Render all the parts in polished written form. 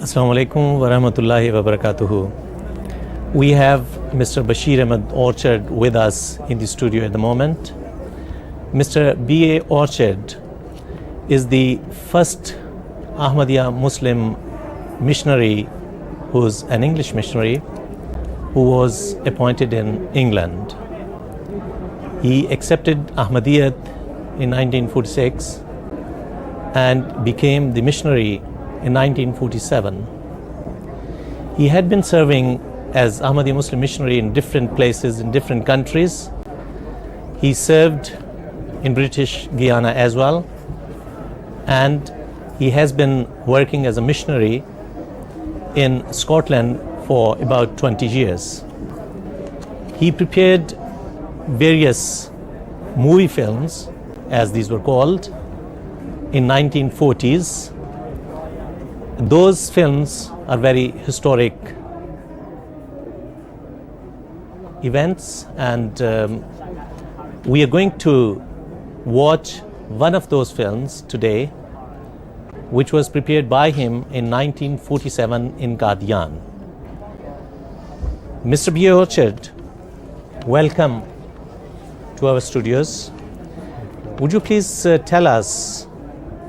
Assalamu alaikum wa rahmatullahi wa barakatuhu. We have Mr. Basheer Ahmad Orchard with us in the studio at the moment. Mr. B.A. Orchard is the first Ahmadiyya Muslim missionary who's an English missionary who was appointed in England. He accepted Ahmadiyyat in 1946 and became the missionary in 1947. He had been serving as Ahmadiyya Muslim missionary in different places, in different countries. He served in British Guiana as well, and he has been working as a missionary in Scotland for about 20 years. He prepared various movie films, as these were called, in 1940s. Those films are very historic events, and we are going to watch one of those films today, which was prepared by him in 1947 in Qadian. Mr. B. Orchard, welcome to our studios. Would you please tell us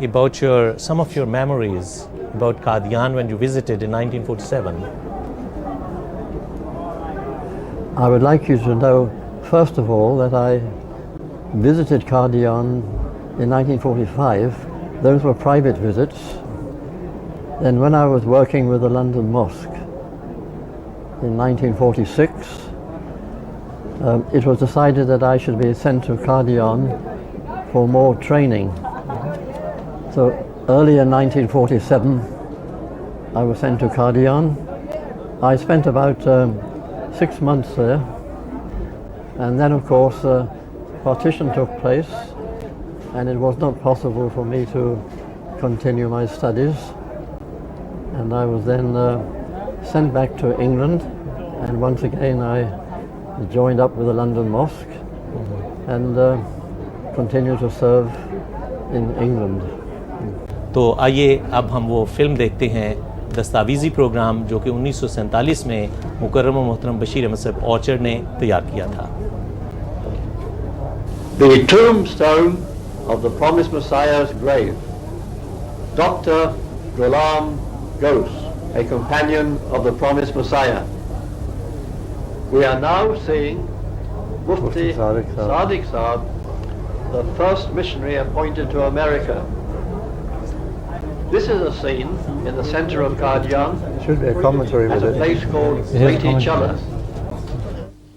about some of your memories about Qadian when you visited in 1947? I would like you to know, first of all, that I visited Qadian in 1945. Those were private visits. Then when I was working with the London Mosque in 1946, it was decided that I should be sent to Qadian for more training. So early in 1947, I was sent to Qadian. I spent about 6 months there, and then of course partition took place, and it was not possible for me to continue my studies, and I was then sent back to England, and once again I joined up with the London Mosque and continued to serve in England. तो आइए अब हम वो film देखते हैं, दस्तावेजी programme जो कि 1947 में मुकर्रम और मोहतरम बशीर अहमद साहब ऑर्चर्ड ने तैयार किया था. The tombstone of the promised Messiah's grave. Dr. Ghulam Ghosh, a companion of the promised Messiah. We are now seeing Mufti Sadiq Saab, the first missionary appointed to America. This is a scene in the center of Qadian at a place called Reti Chala.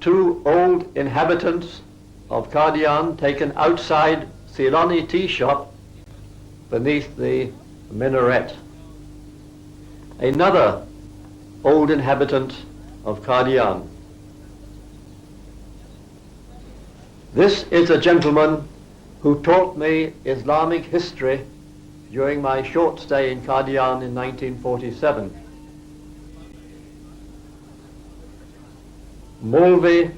Two old inhabitants of Qadian taken outside Ceyloni tea shop beneath the minaret. Another old inhabitant of Qadian. This is a gentleman who taught me Islamic history during my short stay in Qadian in 1947. Maulvi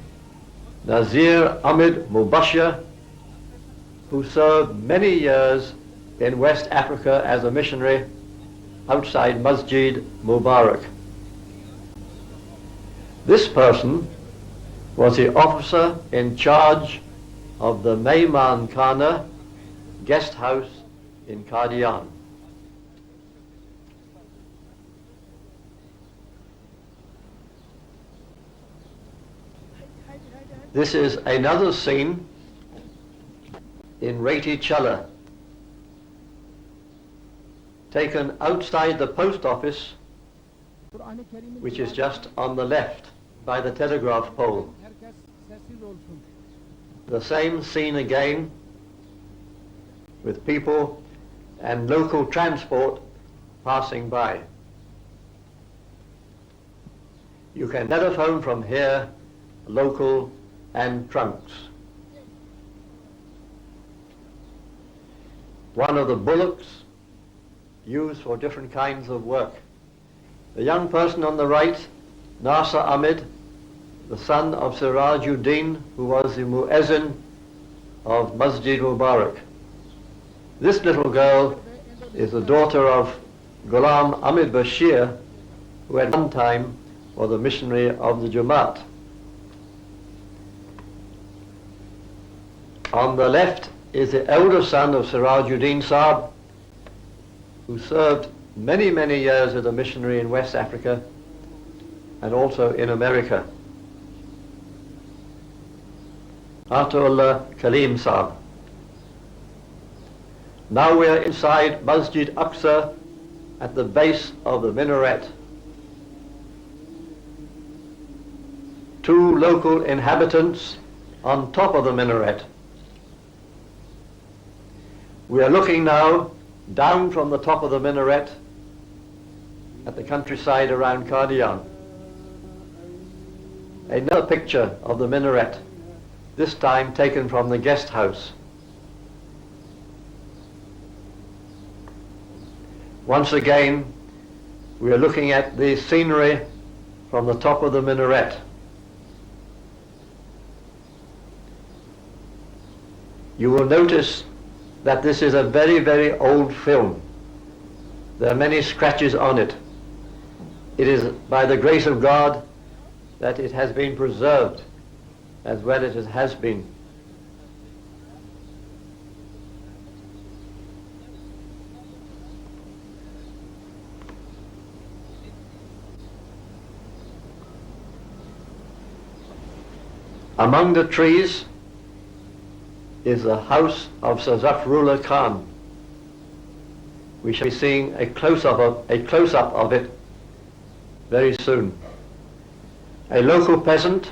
Nazir Ahmed Mubashir, who served many years in West Africa as a missionary outside Masjid Mubarak. This person was the officer in charge of the Mehman Khana guest house in Qadian. This is another scene in Reti Chala, taken outside the post office, which is just on the left by the telegraph pole. The same scene again, with people and local transport passing by. You can telephone from here, local and trunks. One of the bullocks used for different kinds of work. The young person on the right, Nasser Ahmed, the son of Sirajuddin, who was the muezzin of Masjid Mubarak. This little girl is the daughter of Ghulam Ahmad Basheer, who at one time was a missionary of the Jamaat. On the left is the elder son of Sirajuddin Sahib, who served many, many years as a missionary in West Africa and also in America. Atullah Kaleem Sahib. Now we are inside Masjid Aqsa at the base of the minaret. Two local inhabitants on top of the minaret. We are looking now down from the top of the minaret at the countryside around Qadian. Another picture of the minaret, this time taken from the guest house. Once again, we are looking at the scenery from the top of the minaret. You will notice that this is a very, very old film. There are many scratches on it. It is by the grace of God that it has been preserved as well as it has been. Among the trees is the house of Sir Zafrullah Khan. We shall be seeing a close-up of it very soon. A local peasant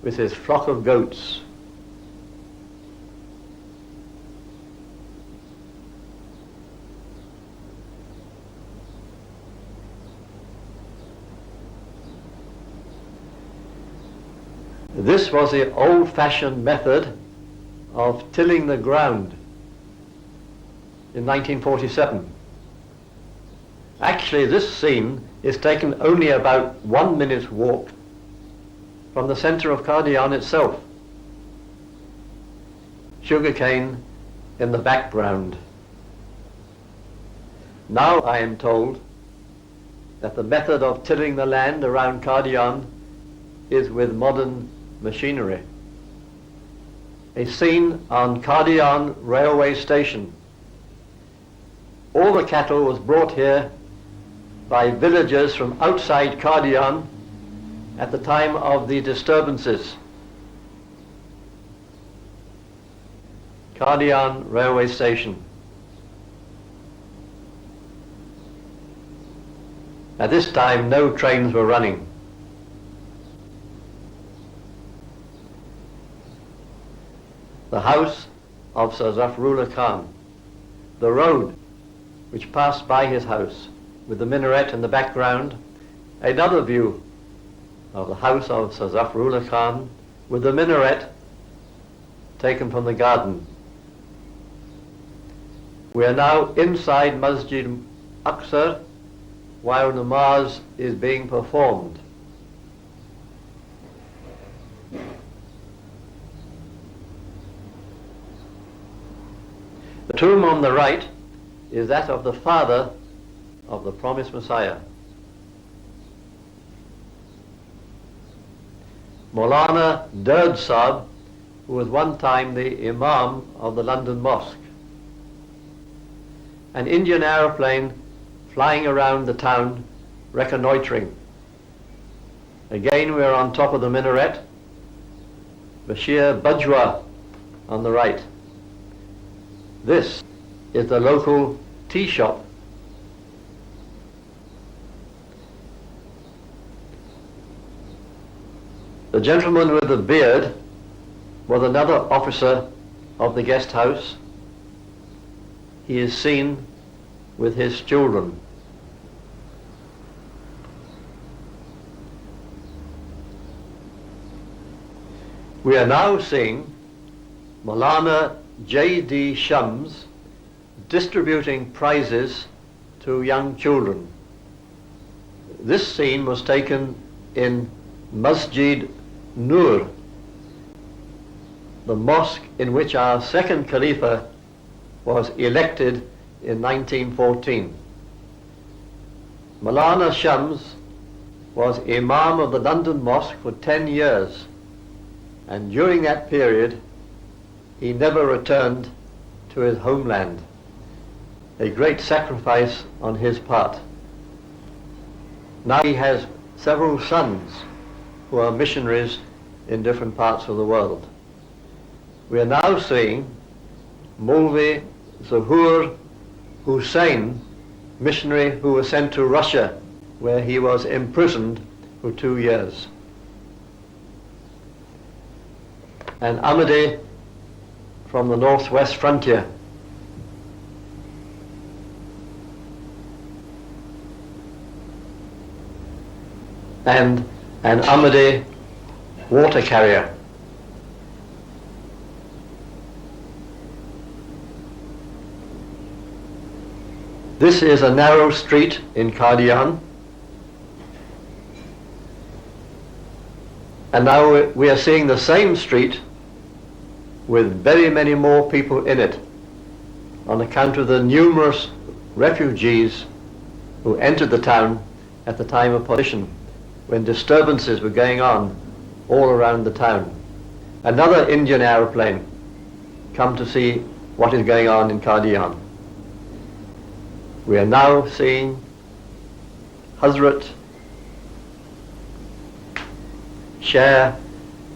with his flock of goats. This was the old-fashioned method of tilling the ground in 1947. Actually, this scene is taken only about 1 minute's walk from the center of Qadian itself. Sugarcane in the background. Now I am told that the method of tilling the land around Qadian is with modern machinery. A scene on Qadian railway station. All the cattle was brought here by villagers from outside Qadian at the time of the disturbances. Qadian railway station. At this time no trains were running. The house of Sir Zafrullah Khan, the road which passed by his house with the minaret in the background, another view of the house of Sir Zafrullah Khan with the minaret taken from the garden. We are now inside Masjid Aqsa while namaz is being performed. The tomb on the right is that of the father of the promised Messiah. Maulana Durd Sahib, who was one time the Imam of the London Mosque. An Indian aeroplane flying around the town, reconnoitering. Again we are on top of the minaret. Basheer Bajwa on the right. This is the local tea shop. The gentleman with the beard was another officer of the guest house. He is seen with his children. We are now seeing Maulana J.D. Shams distributing prizes to young children. This scene was taken in Masjid Nur, the mosque in which our second Khalifa was elected in 1914. Maulana Shams was Imam of the London Mosque for 10 years, and during that period he never returned to his homeland. A great sacrifice on his part. Now he has several sons who are missionaries in different parts of the world. We are now seeing Maulvi Zahur Hussain, missionary who was sent to Russia, where he was imprisoned for 2 years. And Ahmadi from the northwest frontier. And an Ahmadi water carrier. This is a narrow street in Qadian, and now we are seeing the same street with very many more people in it on account of the numerous refugees who entered the town at the time of partition, when disturbances were going on all around the town. Another Indian aeroplane come to see what is going on in Qadian. We are now seeing Hazrat Sher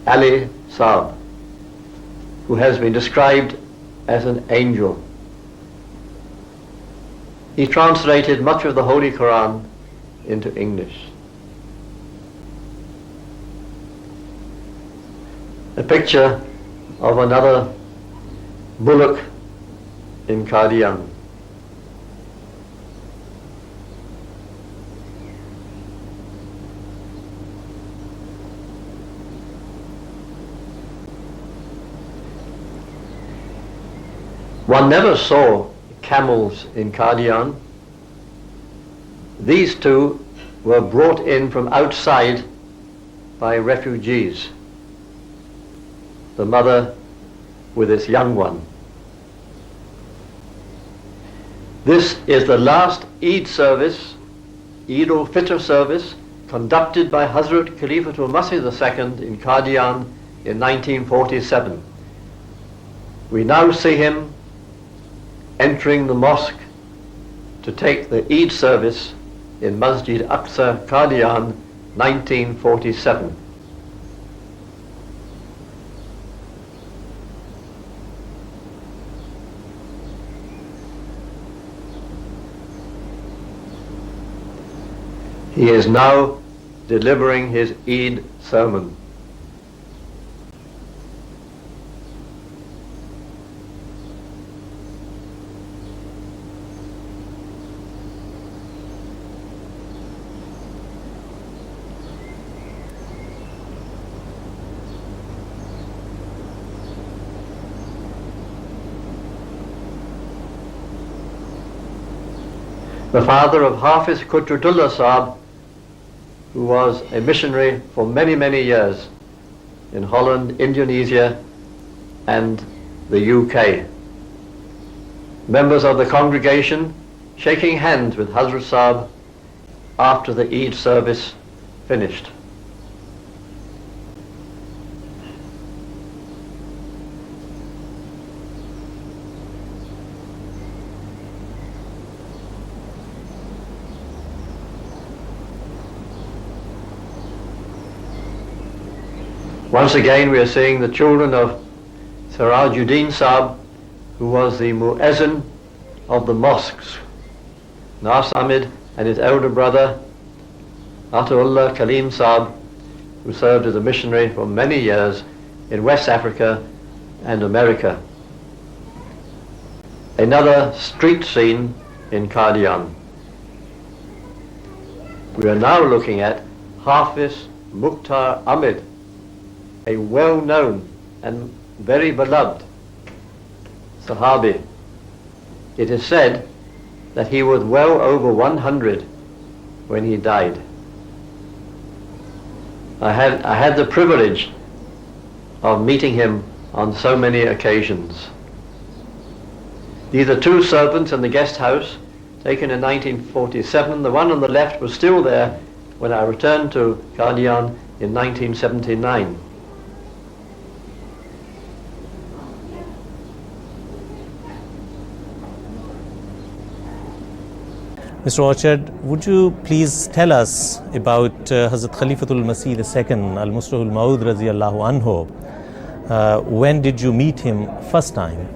Ali Saab, who has been described as an angel. He translated much of the Holy Quran into English. A picture of another bullock in Qadian. One never saw camels in Qadian. These two were brought in from outside by refugees. The mother with its young one. This is the last Eid service, Eid al-Fitr service, conducted by Hazrat Khalifatul Masih II in Qadian in 1947. We now see him entering the mosque to take the Eid service in Masjid Aqsa, Qadian, 1947. He is now delivering his Eid sermon. The father of Hafiz Qudratullah Saab, who was a missionary for many, many years in Holland, Indonesia, and the UK. Members of the congregation shaking hands with Hazrat Saab after the Eid service finished. Once again we are seeing the children of Sirajuddin Saab, who was the muezzin of the mosques. Nas Ahmed and his elder brother Ataullah Kalim Saab, who served as a missionary for many years in West Africa and America. Another street scene in Qadian. We are now looking at Hafiz Mukhtar Ahmed, a well-known and very beloved Sahabi. It is said that he was well over 100 when he died. I had the privilege of meeting him on so many occasions. These are two servants in the guest house taken in 1947. The one on the left was still there when I returned to Qadian in 1979. Mr. Orchard, would you please tell us about Hazrat Khalifatul Masih II, Al-Muslih al-Maud Raziyallahu Anhu? When did you meet him first time?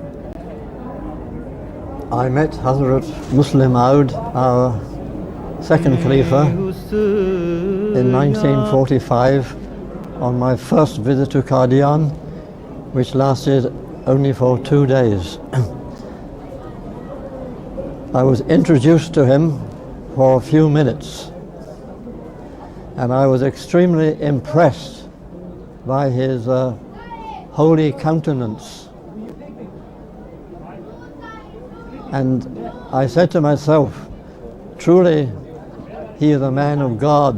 I met Hazrat Muslim Ahmad, our second Khalifa, in 1945 on my first visit to Qadian, which lasted only for 2 days. I was introduced to him for a few minutes, and I was extremely impressed by his holy countenance. And I said to myself, truly he is a man of God,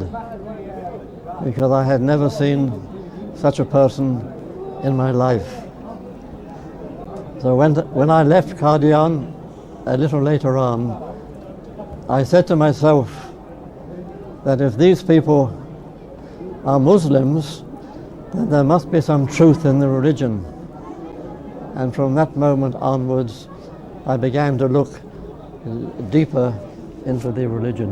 because I had never seen such a person in my life. So when I left Qadian a little later on, I said to myself that if these people are Muslims, then there must be some truth in the religion. And from that moment onwards, I began to look deeper into the religion.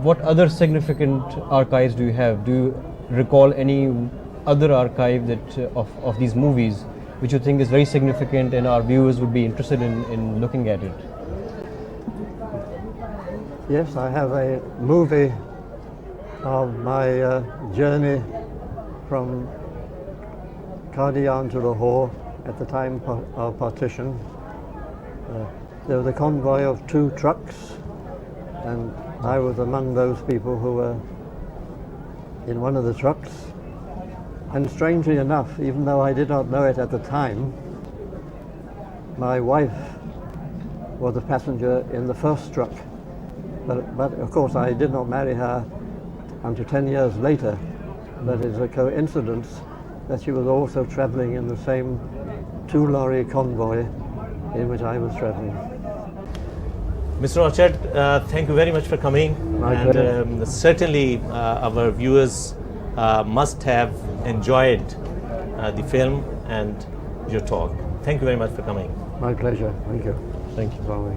What other significant archives do you have? Do you recall any other archive that of these movies which you think is very significant and our viewers would be interested in looking at it? Yes, I have a movie of my journey from Qadian to Lahore at the time of partition. There was a convoy of 2 trucks, and I was among those people who were in one of the trucks. And strangely enough, even though I did not know it at the time, my wife was a passenger in the first truck. But of course I did not marry her until 10 years later. But it's a coincidence that she was also traveling in the same 2-lorry convoy in which I was traveling. Mr. Orchard, thank you very much for coming. And certainly our viewers must have enjoyed the film and your talk. Thank you very much for coming. My pleasure. Thank you. Thank you. Bye.